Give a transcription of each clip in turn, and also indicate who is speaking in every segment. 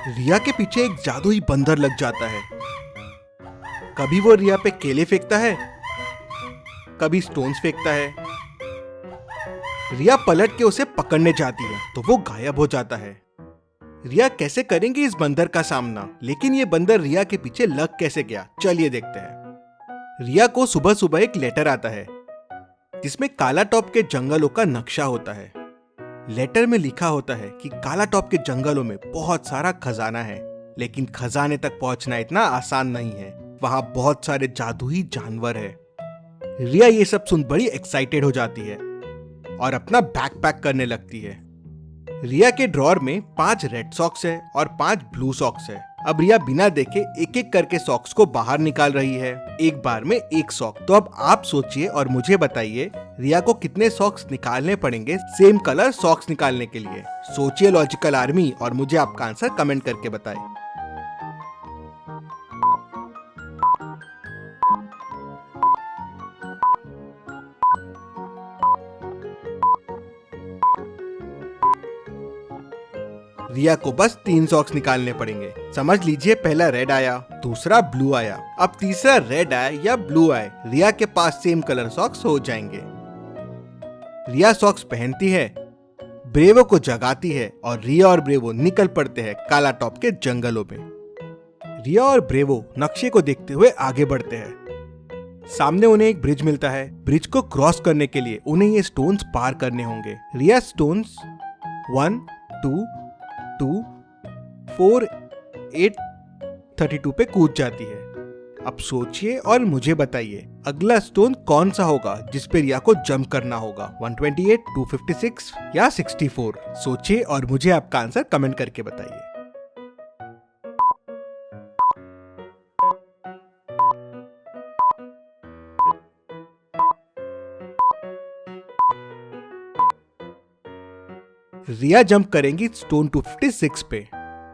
Speaker 1: रिया के पीछे एक जादुई बंदर लग जाता है। कभी वो रिया पे केले फेंकता है, कभी स्टोन्स फेंकता है। रिया पलट के उसे पकड़ने जाती है तो वो गायब हो जाता है। रिया कैसे करेंगी इस बंदर का सामना, लेकिन ये बंदर रिया के पीछे लग कैसे गया, चलिए देखते हैं। रिया को सुबह सुबह एक लेटर आता है जिसमें काला टॉप के जंगलों का नक्शा होता है। लेटर में लिखा होता है कि काला टॉप के जंगलों में बहुत सारा खजाना है, लेकिन खजाने तक पहुंचना इतना आसान नहीं है। वहां बहुत सारे जादुई जानवर है। रिया ये सब सुन बड़ी एक्साइटेड हो जाती है और अपना बैग पैक करने लगती है। रिया के ड्रॉर में 5 रेड सॉक्स है और 5 ब्लू सॉक्स है। अब रिया बिना देखे एक एक करके सॉक्स को बाहर निकाल रही है, एक बार में एक सॉक्स। तो अब आप सोचिए और मुझे बताइए रिया को कितने सॉक्स निकालने पड़ेंगे सेम कलर सॉक्स निकालने के लिए। सोचिए लॉजिकल आर्मी और मुझे आपका आंसर कमेंट करके बताएं। रिया को बस 3 सॉक्स निकालने पड़ेंगे। समझ लीजिए पहला रेड आया, दूसरा ब्लू आया, अब तीसरा रेड आया या ब्लू आए, रिया के पास सेम कलर सॉक्स हो जाएंगे। रिया सॉक्स पहनती है, ब्रेवो को जगाती है और रिया और ब्रेवो निकल पड़ते हैं काला टॉप के जंगलों में। रिया और ब्रेवो नक्शे को देखते हुए आगे बढ़ते हैं। सामने उन्हें एक ब्रिज मिलता है। ब्रिज को क्रॉस करने के लिए उन्हें ये स्टोन्स पार करने होंगे। रिया स्टोन्स 1, 2, 2, 4, 8, 32 पे कूद जाती है। अब सोचिए और मुझे बताइए अगला स्टोन कौन सा होगा जिस पे रिया को जंप करना होगा, 128, 256 या 64। सोचिए और मुझे आपका आंसर कमेंट करके बताइए। रिया जंप करेंगी स्टोन 256 पे।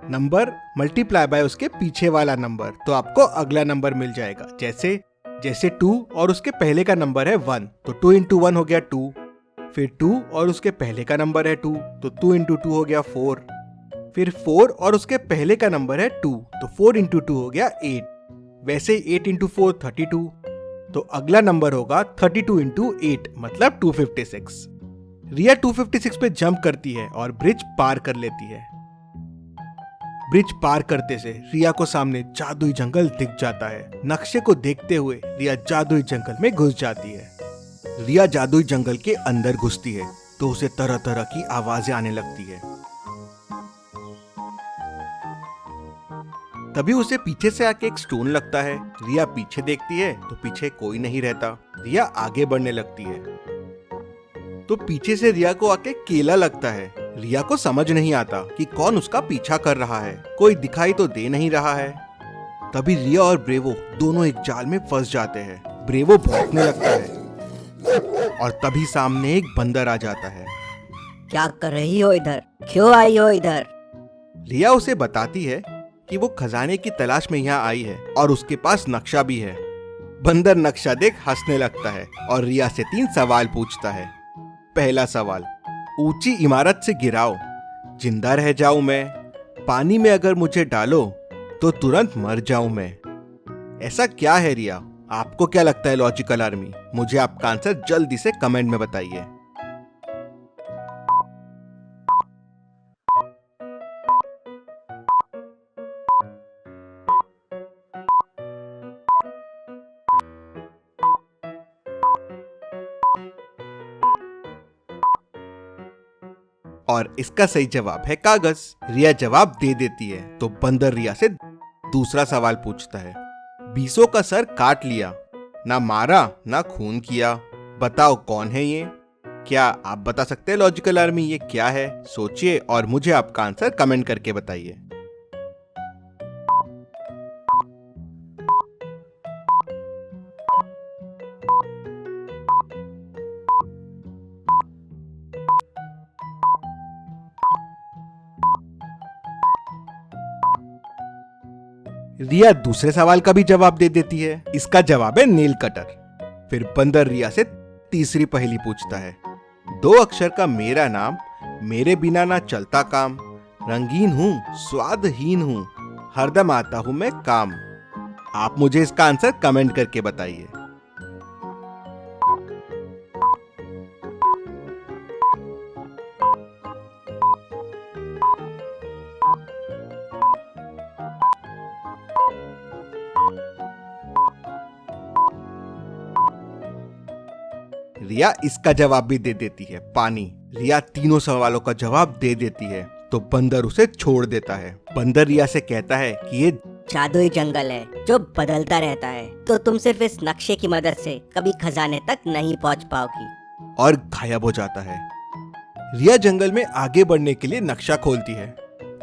Speaker 1: नंबर मल्टीप्लाई बाय उसके पीछे वाला नंबर, तो आपको अगला नंबर मिल जाएगा। जैसे 2 और उसके पहले का नंबर है 1, तो 2 into 1 हो गया 2। फिर 2 और उसके पहले का नंबर है 2, तो 2 into 2 हो गया 4। फिर 4 और उसके पहले का नंबर है 2, तो 4 into 2 हो गया 8। वैसे 8 into 4 32, तो अगला नंबर होगा 32 into 8 मतलब 256। रिया 256 पे जंप करती है और ब्रिज पार कर लेती है। ब्रिज पार करते से रिया को सामने जादुई जंगल दिख जाता है। नक्शे को देखते हुए रिया जादुई जंगल में घुस जाती है। रिया जादुई जंगल के अंदर घुसती है तो उसे तरह तरह की आवाजें आने लगती है। तभी उसे पीछे से आके एक स्टोन लगता है। रिया पीछे देखती है तो पीछे कोई नहीं रहता। रिया आगे बढ़ने लगती है तो पीछे से रिया को आके केला लगता है। रिया को समझ नहीं आता कि कौन उसका पीछा कर रहा है, कोई दिखाई तो दे नहीं रहा है। तभी रिया और ब्रेवो दोनों एक जाल में फंस जाते हैं। ब्रेवो भौंकने लगता है और तभी सामने एक बंदर आ जाता है।
Speaker 2: क्या कर रही हो इधर, क्यों आई हो इधर?
Speaker 1: रिया उसे बताती है कि वो खजाने की तलाश में यहाँ आई है और उसके पास नक्शा भी है। बंदर नक्शा देख हंसने लगता है और रिया से 3 सवाल पूछता है। पहला सवाल, ऊंची इमारत से गिराओ, जिंदा रह जाऊं मैं, पानी में अगर मुझे डालो तो तुरंत मर जाऊं मैं। ऐसा क्या है रिया? आपको क्या लगता है लॉजिकल आर्मी? मुझे आपका आंसर जल्दी से कमेंट में बताइए। और इसका सही जवाब है कागज। रिया जवाब दे देती है तो बंदर रिया से दूसरा सवाल पूछता है। 20 का सर काट लिया, ना मारा ना खून किया, बताओ कौन है ये? क्या आप बता सकते हैं लॉजिकल आर्मी ये क्या है? सोचिए और मुझे आपका आंसर कमेंट करके बताइए। रिया दूसरे सवाल का भी जवाब दे देती है। इसका जवाब है नेल कटर। फिर बंदर रिया से तीसरी पहेली पूछता है। 2 अक्षर का मेरा नाम, मेरे बिना ना चलता काम, रंगीन हूँ, स्वादहीन हूँ, हरदम आता हूँ मैं काम। आप मुझे इसका आंसर कमेंट करके बताइए। रिया इसका जवाब भी दे देती है, पानी। रिया तीनों सवालों का जवाब दे देती है तो बंदर उसे छोड़ देता है। बंदर रिया से कहता है कि ये
Speaker 2: जादुई जंगल है जो बदलता रहता है, तो तुम सिर्फ इस नक्शे की मदद से कभी खजाने तक नहीं पहुंच पाओगी।
Speaker 1: और गायब हो जाता है। रिया जंगल में आगे बढ़ने के लिए नक्शा खोलती है।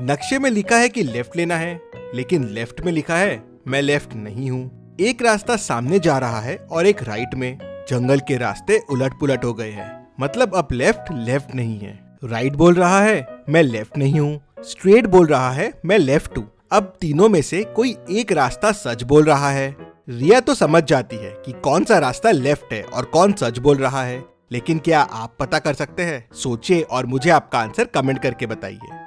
Speaker 1: नक्शे में लिखा है कि लेफ्ट लेना है, लेकिन लेफ्ट में लिखा है मैं लेफ्ट नहीं हूँ। एक रास्ता सामने जा रहा है और एक राइट में। जंगल के रास्ते उलट पुलट हो गए हैं, मतलब अब लेफ्ट लेफ्ट नहीं है। राइट बोल रहा है मैं लेफ्ट नहीं हूँ, स्ट्रेट बोल रहा है मैं लेफ्ट हूँ। अब तीनों में से कोई एक रास्ता सच बोल रहा है। रिया तो समझ जाती है कि कौन सा रास्ता लेफ्ट है और कौन सच बोल रहा है, लेकिन क्या आप पता कर सकते हैं? सोचिए और मुझे आपका आंसर कमेंट करके बताइए।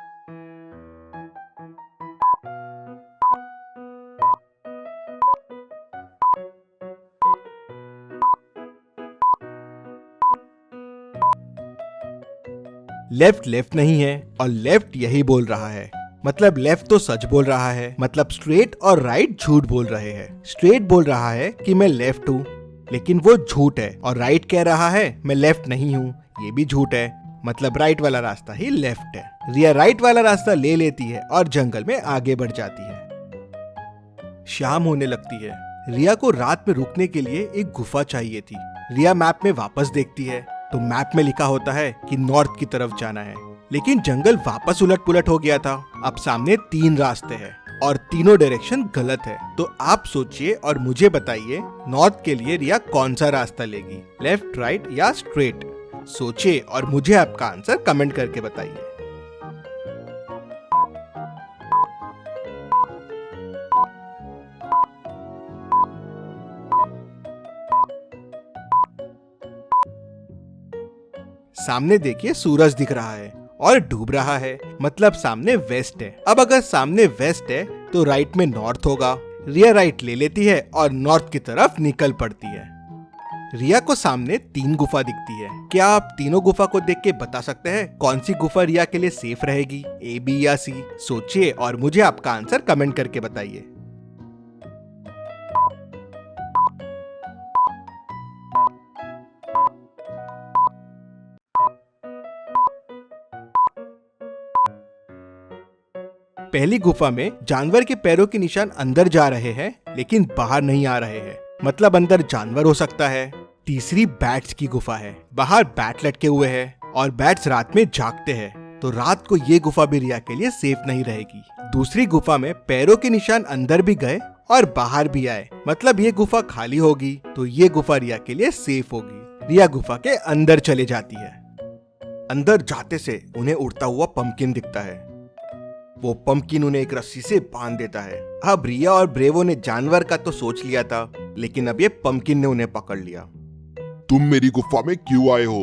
Speaker 1: लेफ्ट लेफ्ट नहीं है और लेफ्ट यही बोल रहा है, मतलब लेफ्ट तो सच बोल रहा है, मतलब स्ट्रेट और राइट झूठ बोल रहे हैं। स्ट्रेट बोल रहा है कि मैं लेफ्ट हूँ, लेकिन वो झूठ है। और राइट कह रहा है मैं लेफ्ट नहीं हूँ, ये भी झूठ है, मतलब राइट वाला रास्ता ही लेफ्ट है। रिया राइट वाला रास्ता ले लेती है और जंगल में आगे बढ़ जाती है। शाम होने लगती है। रिया को रात में रुकने के लिए एक गुफा चाहिए थी। रिया मैप में वापस देखती है तो मैप में लिखा होता है कि नॉर्थ की तरफ जाना है, लेकिन जंगल वापस उलट पुलट हो गया था। अब सामने 3 रास्ते हैं और तीनों डायरेक्शन गलत है। तो आप सोचिए और मुझे बताइए, नॉर्थ के लिए रिया कौन सा रास्ता लेगी, लेफ्ट, राइट या स्ट्रेट? सोचिए और मुझे आपका आंसर कमेंट करके बताइए। सामने देखिए सूरज दिख रहा है और डूब रहा है, मतलब सामने वेस्ट है। अब अगर सामने वेस्ट है तो राइट में नॉर्थ होगा। रिया राइट ले लेती है और नॉर्थ की तरफ निकल पड़ती है। रिया को सामने 3 गुफा दिखती है। क्या आप तीनों गुफा को देख के बता सकते हैं कौन सी गुफा रिया के लिए सेफ रहेगी, ए, बी या सी? सोचिए और मुझे आपका आंसर कमेंट करके बताइए। पहली गुफा में जानवर के पैरों के निशान अंदर जा रहे हैं लेकिन बाहर नहीं आ रहे हैं, मतलब अंदर जानवर हो सकता है। तीसरी बैट्स की गुफा है, बाहर बैट लटके हुए हैं और बैट्स रात में जागते हैं, तो रात को ये गुफा भी रिया के लिए सेफ नहीं रहेगी। दूसरी गुफा में पैरों के निशान अंदर भी गए और बाहर भी आए, मतलब ये गुफा खाली होगी, तो ये गुफा रिया के लिए सेफ होगी। रिया गुफा के अंदर चले जाती है। अंदर जाते से उन्हें उड़ता हुआ पंपकिन दिखता है। वो पंपकिन उन्हें एक रस्सी से बांध देता है। अब रिया और ब्रेवो ने जानवर का तो सोच लिया था, लेकिन अब ये पंपकिन ने उन्हें पकड़ लिया।
Speaker 3: तुम मेरी गुफा में क्यों आए हो?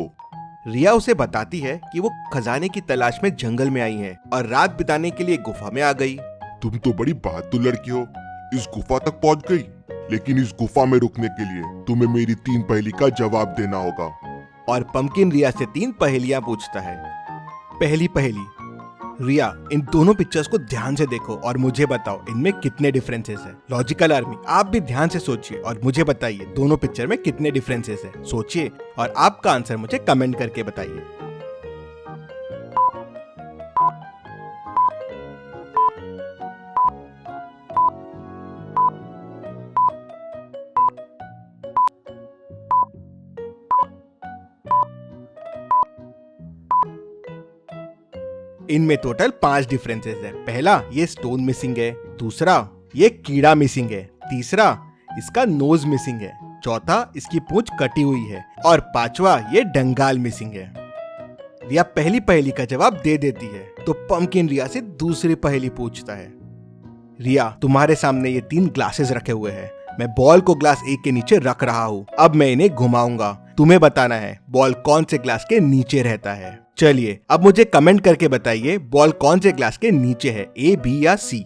Speaker 1: रिया उसे बताती है कि वो खजाने की तलाश में जंगल में आई है और रात बिताने के लिए गुफा में आ गई।
Speaker 3: तुम तो बड़ी बहादुर लड़की हो, इस गुफा तक पहुंच गई, लेकिन इस गुफा में रुकने के लिए तुम्हें मेरी 3 पहेली का जवाब देना होगा।
Speaker 1: और पंपकिन रिया से 3 पहेलियां पूछता है। पहली पहेली, रिया इन दोनों पिक्चर्स को ध्यान से देखो और मुझे बताओ इनमें कितने डिफरेंसेस हैं। लॉजिकल आर्मी, आप भी ध्यान से सोचिए और मुझे बताइए दोनों पिक्चर में कितने डिफरेंसेस हैं। सोचिए और आपका आंसर मुझे कमेंट करके बताइए। इनमें टोटल 5 डिफरेंसेस है। पहला, ये स्टोन मिसिंग है। दूसरा, ये कीड़ा मिसिंग है। तीसरा, इसका नोज मिसिंग है। चौथा, इसकी पूंछ कटी हुई है। और 5वां, ये डंगाल मिसिंग है। रिया पहली पहेली का जवाब दे देती है तो पंपकिन रिया से दूसरी पहेली पूछता है। रिया, तुम्हारे सामने ये 3 ग्लासेस रखे हुए हैं। मैं बॉल को ग्लास 1 के नीचे रख रहा हूँ। अब मैं इन्हें घुमाऊंगा। तुम्हें बताना है बॉल कौन से ग्लास के नीचे रहता है। चलिए अब मुझे कमेंट करके बताइए बॉल कौन से ग्लास के नीचे है, ए, बी या सी।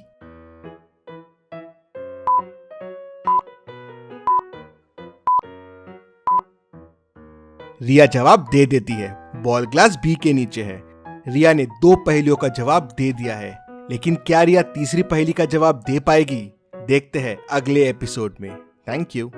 Speaker 1: रिया जवाब दे देती है, बॉल ग्लास बी के नीचे है। रिया ने 2 पहेलियों का जवाब दे दिया है, लेकिन क्या रिया तीसरी पहेली का जवाब दे पाएगी? देखते हैं अगले एपिसोड में। Thank you.